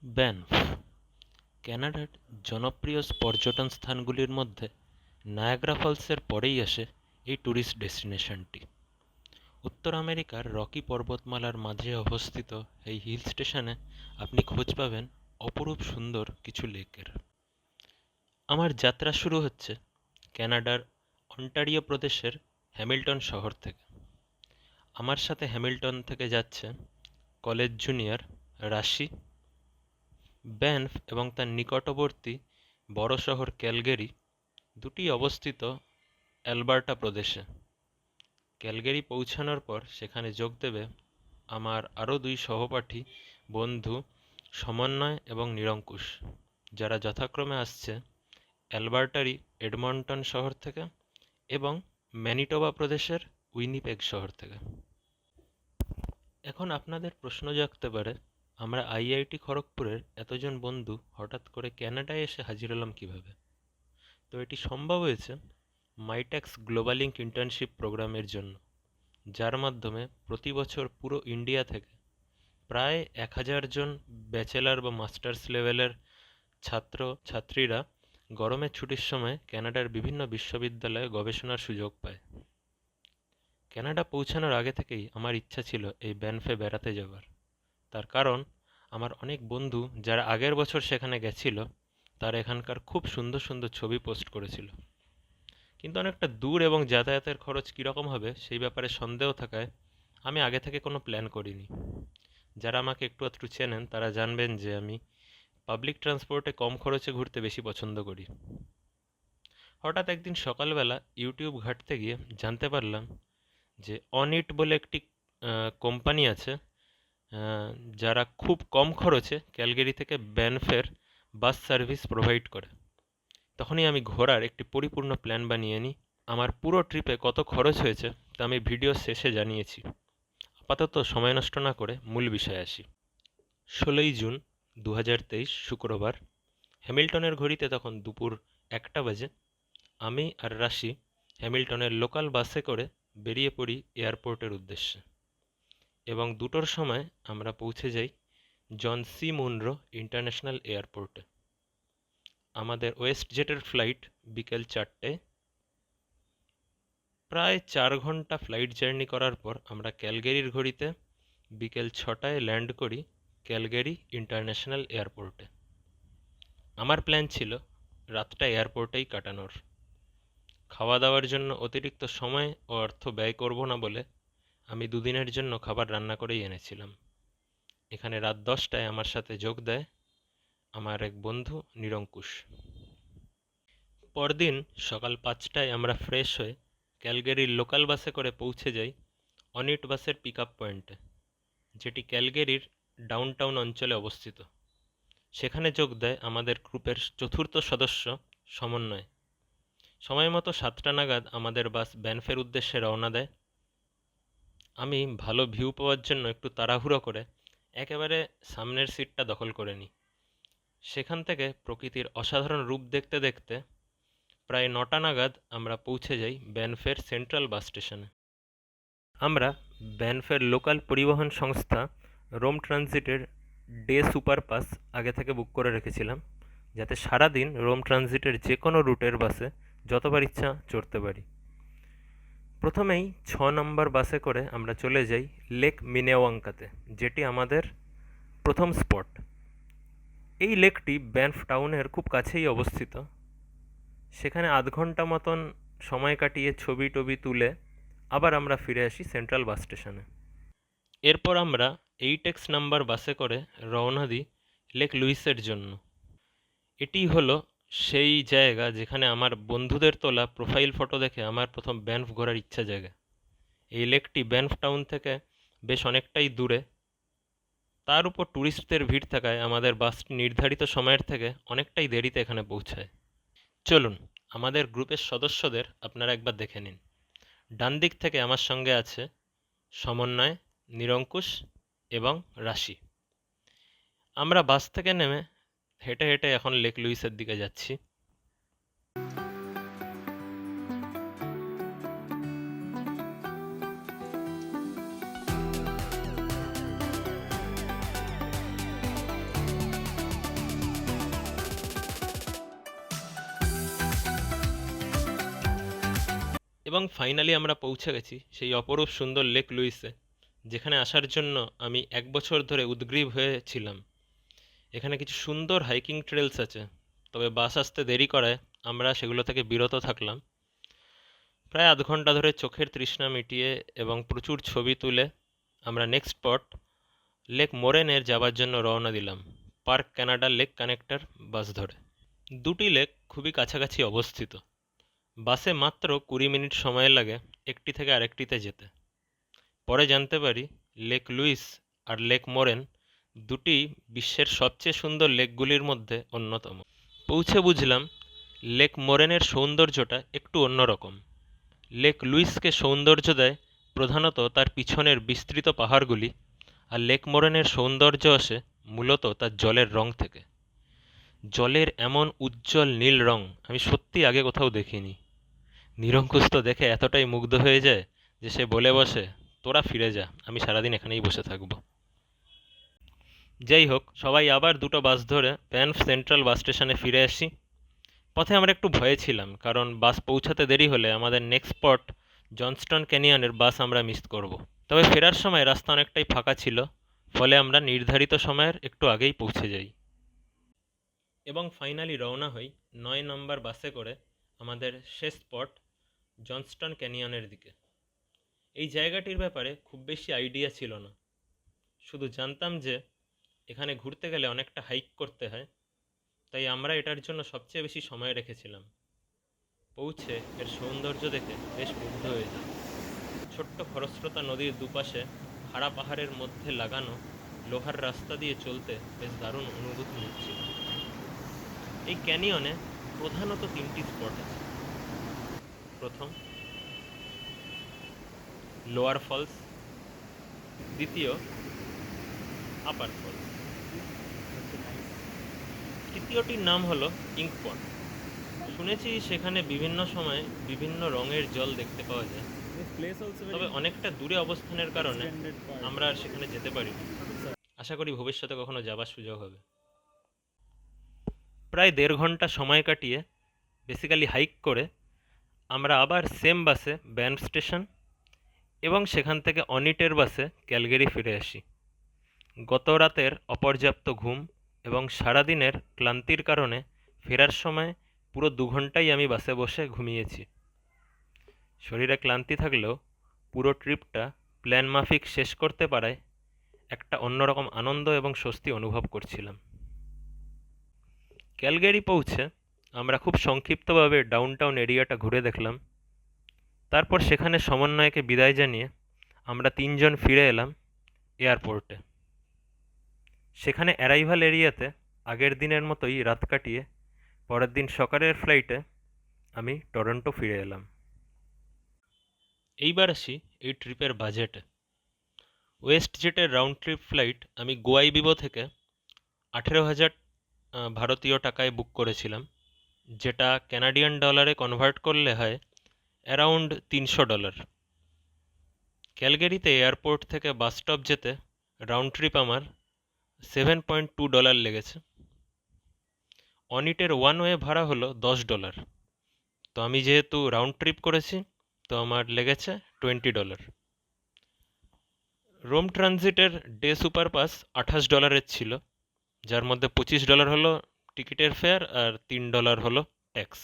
Banff কানাডার জনপ্রিয় পর্যটন স্থানগুলির মধ্যে নায়াগ্রা ফলসের পরেই আসে এই ট্যুরিস্ট ডেস্টিনেশনটি। উত্তর আমেরিকার রকি পর্বতমালার মাঝে অবস্থিত এই হিল স্টেশনে আপনি খোঁজ পাবেন অপরূপ সুন্দর কিছু লেকের। আমার যাত্রা শুরু হচ্ছে কানাডার অন্টারিও প্রদেশের হ্যামিল্টন শহর থেকে। আমার সাথে হ্যামিল্টন থেকে যাচ্ছে কলেজ জুনিয়র রাশি। ব্যানফ এবং তার নিকটবর্তী বড় শহর ক্যালগেরি দুটি অবস্থিত অ্যালবার্টা প্রদেশে। ক্যালগেরি পৌঁছানোর পর সেখানে যোগ দেবে আমার আরও দুই সহপাঠী বন্ধু সমন্বয় এবং নিরঙ্কুশ, যারা যথাক্রমে আসছে অ্যালবার্টারই এডমন্টন শহর থেকে এবং ম্যানিটোবা প্রদেশের উইনিপেগ শহর থেকে। এখন আপনাদের প্রশ্ন জাগতে পারে, আমরা আইআইটি খড়গপুরের এতজন বন্ধু হঠাৎ করে ক্যানাডায় এসে হাজির হলাম কীভাবে? তো এটি সম্ভব হয়েছে মাইট্যাক্স গ্লোবালিংক ইন্টার্নশিপ প্রোগ্রামের জন্য, যার মাধ্যমে প্রতি বছর পুরো ইন্ডিয়া থেকে প্রায় 1000 জন ব্যাচেলর বা মাস্টার্স লেভেলের ছাত্রছাত্রীরা গরমের ছুটির সময় কানাডার বিভিন্ন বিশ্ববিদ্যালয়ে গবেষণার সুযোগ পায়। কানাডা পৌঁছানোর আগে থেকেই আমার ইচ্ছা ছিল এই ব্যানফে বেড়াতে যাওয়ার। তার কারণ আমার অনেক বন্ধু যারা আগের বছর সেখানে গেছিল তারা এখানকার খুব সুন্দর সুন্দর ছবি পোস্ট করেছিল। কিন্তু অনেকটা দূর এবং যাতায়াতের খরচ কীরকম হবে সেই ব্যাপারে সন্দেহ থাকায় আমি আগে থেকে কোনো প্ল্যান করিনি। যারা আমাকে একটু আধটু চেনেন তারা জানবেন যে আমি পাবলিক ট্রান্সপোর্টে কম খরচে ঘুরতে বেশি পছন্দ করি। হঠাৎ একদিন সকালবেলা ইউটিউব ঘাঁটতে গিয়ে জানতে পারলাম যে অনিট বলে একটি কোম্পানি আছে, যারা খুব কম খরচে ক্যালগেরি থেকে ব্যানফের বাস সার্ভিস প্রোভাইড করে। তখনই আমি ঘোরার একটি পরিপূর্ণ প্ল্যান বানিয়ে নিই। আমার পুরো ট্রিপে কত খরচ হয়েছে তা আমি ভিডিও শেষে জানিয়েছি। আপাতত সময় নষ্ট না করে মূল বিষয়ে আসি। 16ই জুন 2023 শুক্রবার, হ্যামিল্টনের ঘড়িতে তখন দুপুর 1টা বাজে। আমি আর রাশি হ্যামিল্টনের লোকাল বাসে করে বেরিয়ে পড়ি এয়ারপোর্টের উদ্দেশ্যে এবং 2টোর সময় আমরা পৌঁছে যাই জন সি মুনরো ইন্টারন্যাশনাল এয়ারপোর্টে। আমাদের ওয়েস্ট জেটের ফ্লাইট বিকেল 4টায়। প্রায় 4 ঘন্টা ফ্লাইট জার্নি করার পর আমরা ক্যালগেরির ঘড়িতে বিকেল 6টায় ল্যান্ড করি ক্যালগেরি ইন্টারন্যাশনাল এয়ারপোর্টে। আমার প্ল্যান ছিল রাতটা এয়ারপোর্টেই কাটানোর। খাওয়া দাওয়ার জন্য অতিরিক্ত সময় ও অর্থ ব্যয় করব না বলে আমি দুদিনের জন্য খাবার রান্না করেই এনেছিলাম। এখানে রাত 10টায় আমার সাথে যোগ দেয় আমার এক বন্ধু নিরঙ্কুশ। পরদিন সকাল 5টায় আমরা ফ্রেশ হয়ে ক্যালগেরির লোকাল বাসে করে পৌঁছে যাই অনিট বাসের পিক আপ পয়েন্টে, যেটি ক্যালগেরির ডাউনটাউন অঞ্চলে অবস্থিত। সেখানে যোগ দেয় আমাদের গ্রুপের চতুর্থ সদস্য সমন্বয়। সময় মতো 7টা নাগাদ আমাদের বাস ব্যানফের উদ্দেশ্যে রওনা দেয়। আমি ভালো ভিউ পাওয়ার জন্য একটু তাড়াহুড়ো করে একেবারে সামনের সিটটা দখল করে নিই। সেখান থেকে প্রকৃতির অসাধারণ রূপ দেখতে দেখতে প্রায় 9টা নাগাদ আমরা পৌঁছে যাই ব্যানফের সেন্ট্রাল বাস স্টেশনে। আমরা ব্যানফের লোকাল পরিবহন সংস্থা রোম ট্রানজিটের ডে সুপার পাস আগে থেকে বুক করে রেখেছিলাম, যাতে সারাদিন রোম ট্রানজিটের যে কোনো রুটের বাসে যতবার ইচ্ছা চড়তে পারি। প্রথমেই 6 নম্বর বাসে করে আমরা চলে যাই লেক মিনেওয়াঙ্কাতে, যেটি আমাদের প্রথম স্পট। এই লেকটি ব্যানফ টাউনের খুব কাছেই অবস্থিত। সেখানে আধ ঘন্টা মতন সময় কাটিয়ে ছবি টবি তুলে আবার আমরা ফিরে আসি সেন্ট্রাল বাস স্টেশনে। এরপর আমরা 8X নাম্বার বাসে করে রওনা দিই লেক লুইসের জন্য। এটি হলো সেই জায়গা যেখানে আমার বন্ধুদের তোলা প্রোফাইল ফটো দেখে আমার প্রথম ব্যানফ ঘোরার ইচ্ছা জাগে। এই লেকটি ব্যানফ টাউন থেকে বেশ অনেকটাই দূরে। তার উপর ট্যুরিস্টদের ভিড় থাকায় আমাদের বাসটি নির্ধারিত সময়ের থেকে অনেকটাই দেরিতে এখানে পৌঁছায়। চলুন আমাদের গ্রুপের সদস্যদের আপনারা একবার দেখে নিন। ডান দিক থেকে আমার সঙ্গে আছে সমন্বয়, নিরঙ্কুশ এবং রাশি। আমরা বাস থেকে নেমে হেঁটে হেঁটে এখন লেক লুইসের দিকে যাচ্ছি। এবং ফাইনালি আমরা পৌঁছে গেছি সেই অপরূপ সুন্দর লেক লুইসে, যেখানে আসার জন্য আমি 1 বছর ধরে উদগ্রীব হয়েছিলাম। এখানে কিছু সুন্দর হাইকিং ট্রেলস আছে, তবে বাস আসতে দেরি করায় আমরা সেগুলো থেকে বিরত থাকলাম। প্রায় আধ ঘন্টা ধরে চোখের তৃষ্ণা মিটিয়ে এবং প্রচুর ছবি তুলে আমরা নেক্সট স্পট লেক মোরেনের যাবার জন্য রওনা দিলাম পার্ক কানাডা লেক কানেক্টর বাস ধরে। দুটি লেক খুবই কাছাকাছি অবস্থিত, বাসে মাত্র 20 মিনিট সময় লাগে একটি থেকে আরেকটিতে যেতে। পরে জানতে পারি লেক লুইস আর লেক মোরেন দুটি বিশ্বের সবচেয়ে সুন্দর লেকগুলির মধ্যে অন্যতম। পৌঁছে বুঝলাম লেক মোরেনের সৌন্দর্যটা একটু অন্যরকম। লেক লুইসকে সৌন্দর্য দেয় প্রধানত তার পিছনের বিস্তৃত পাহাড়গুলি, আর লেক মোরেনের সৌন্দর্য আসে মূলত তার জলের রং থেকে। জলের এমন উজ্জ্বল নীল রং আমি সত্যি আগে কোথাও দেখিনি। নিরঙ্কুশ তো দেখে এতটাই মুগ্ধ হয়ে যায় যে সে বলে বসে, তোরা ফিরে যা, আমি সারাদিন এখানেই বসে থাকবো। যাই হোক, সবাই আবার দুটো বাস ধরে ব্যানফ সেন্ট্রাল বাস স্টেশনে ফিরে আসি। পথে আমরা একটু ভয়ে ছিলাম, কারণ বাস পৌঁছাতে দেরি হলে আমাদের নেক্সট স্পট জনস্টন ক্যানিয়নের বাস আমরা মিস করব। তবে ফেরার সময় রাস্তা অনেকটাই ফাঁকা ছিল, ফলে আমরা নির্ধারিত সময়ের একটু আগেই পৌঁছে যাই এবং ফাইনালি রওনা হই 9 নম্বর বাসে করে আমাদের শেষ স্পট জনস্টন ক্যানিয়নের দিকে। এই জায়গাটির ব্যাপারে খুব বেশি আইডিয়া ছিল না, শুধু জানতাম যে এখানে ঘুরতে গেলে অনেকটা হাইক করতে হয়, তাই আমরা এটার জন্য সবচেয়ে বেশি সময় রেখেছিলাম। পৌঁছে এর সৌন্দর্য দেখে বেশ মুগ্ধ হয়ে যায়। ছোট্ট খরস্রোতা নদীর দুপাশে খাড়া পাহাড়ের মধ্যে লাগানো লোহার রাস্তা দিয়ে চলতে বেশ দারুণ অনুভূতি হচ্ছিল। এই ক্যানিয়নে প্রধানত 3টি স্পট আছে। প্রথম লোয়ার ফলস, দ্বিতীয় আপার ফলস, তৃতীয়টির নাম হলো ইঙ্ক পন্ড। শুনেছি সেখানে বিভিন্ন সময়ে বিভিন্ন রঙের জল দেখতে পাওয়া যায়, তবে অনেকটা দূরে অবস্থানের কারণে আমরা আর সেখানে যেতে পারিনি। আশা করি ভবিষ্যতে কখনো যাবার সুযোগ হবে। প্রায় 1.5 ঘন্টা সময় কাটিয়ে বেসিক্যালি হাইক করে আমরা আবার সেম বাসে ব্যানফ স্টেশন এবং সেখান থেকে অনিটের বাসে ক্যালগেরি ফিরে আসি। গত রাতের অপর্যাপ্ত ঘুম এবং সারাদিনের ক্লান্তির কারণে ফেরার সময় পুরো 2 ঘন্টাই আমি বাসে বসে ঘুমিয়েছি। শরীরে ক্লান্তি থাকলেও পুরো ট্রিপটা প্ল্যান মাফিক শেষ করতে পারায় একটা অন্যরকম আনন্দ এবং স্বস্তি অনুভব করছিলাম। ক্যালগেরি পৌঁছে আমরা খুব সংক্ষিপ্তভাবে ডাউনটাউন এরিয়াটা ঘুরে দেখলাম। তারপর সেখানে সমন্বয়কে বিদায় জানিয়ে আমরা 3 জন ফিরে এলাম এয়ারপোর্টে। সেখানে অ্যারাইভাল এরিয়াতে আগের দিনের মতোই রাত কাটিয়ে পরের দিন সকালের ফ্লাইটে আমি টরন্টো ফিরে এলাম। এইবার আসি এই ট্রিপের বাজেটে। ওয়েস্ট জেটের রাউন্ড ট্রিপ ফ্লাইট আমি গোয়াই বিবো থেকে 18,000 ভারতীয় টাকায় বুক করেছিলাম, যেটা ক্যানাডিয়ান ডলারে কনভার্ট করলে হয় অ্যারাউন্ড $300। ক্যালগেরিতে এয়ারপোর্ট থেকে বাস স্টপ যেতে রাউন্ড ট্রিপ আমার $7.2 লেগেছে। অনিটের ওয়ান ওয়ে ভাড়া হলো $10, তো আমি যেহেতু রাউন্ড ট্রিপ করেছি তো আমার লেগেছে $20। রোম ট্রানজিটের ডে সুপার পাস $28 ছিল, যার মধ্যে $25 হলো টিকিটের ফেয়ার আর $3 হলো ট্যাক্স।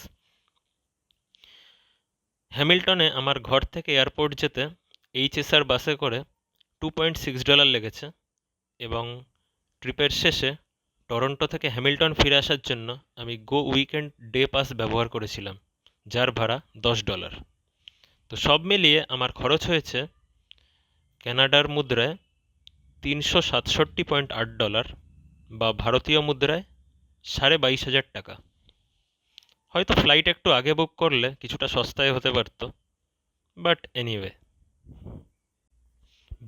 হ্যামিল্টনে আমার ঘর থেকে এয়ারপোর্ট যেতে এইচএসআর বাসে করে $2.6 লেগেছে এবং ট্রিপের শেষে টরন্টো থেকে হ্যামিল্টন ফিরে আসার জন্য আমি গো উইকেন্ড ডে পাস ব্যবহার করেছিলাম, যার ভাড়া $10। তো সব মিলিয়ে আমার খরচ হয়েছে কানাডার মুদ্রায় $367.8 বা ভারতীয় মুদ্রায় 22,500 টাকা। হয়তো ফ্লাইট একটু আগে বুক করলে কিছুটা সস্তায় হতে পারত, বাট এনিওয়ে।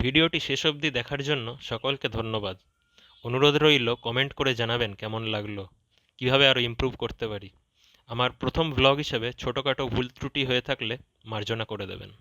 ভিডিওটি শেষ অবধি দেখার জন্য সকলকে ধন্যবাদ। অনুরোধ রইল কমেন্ট করে জানাবেন কেমন লাগলো, কীভাবে আরও ইমপ্রুভ করতে পারি। আমার প্রথম ভ্লগ হিসেবে ছোটোখাটো ভুল ত্রুটি হয়ে থাকলে মার্জনা করে দেবেন।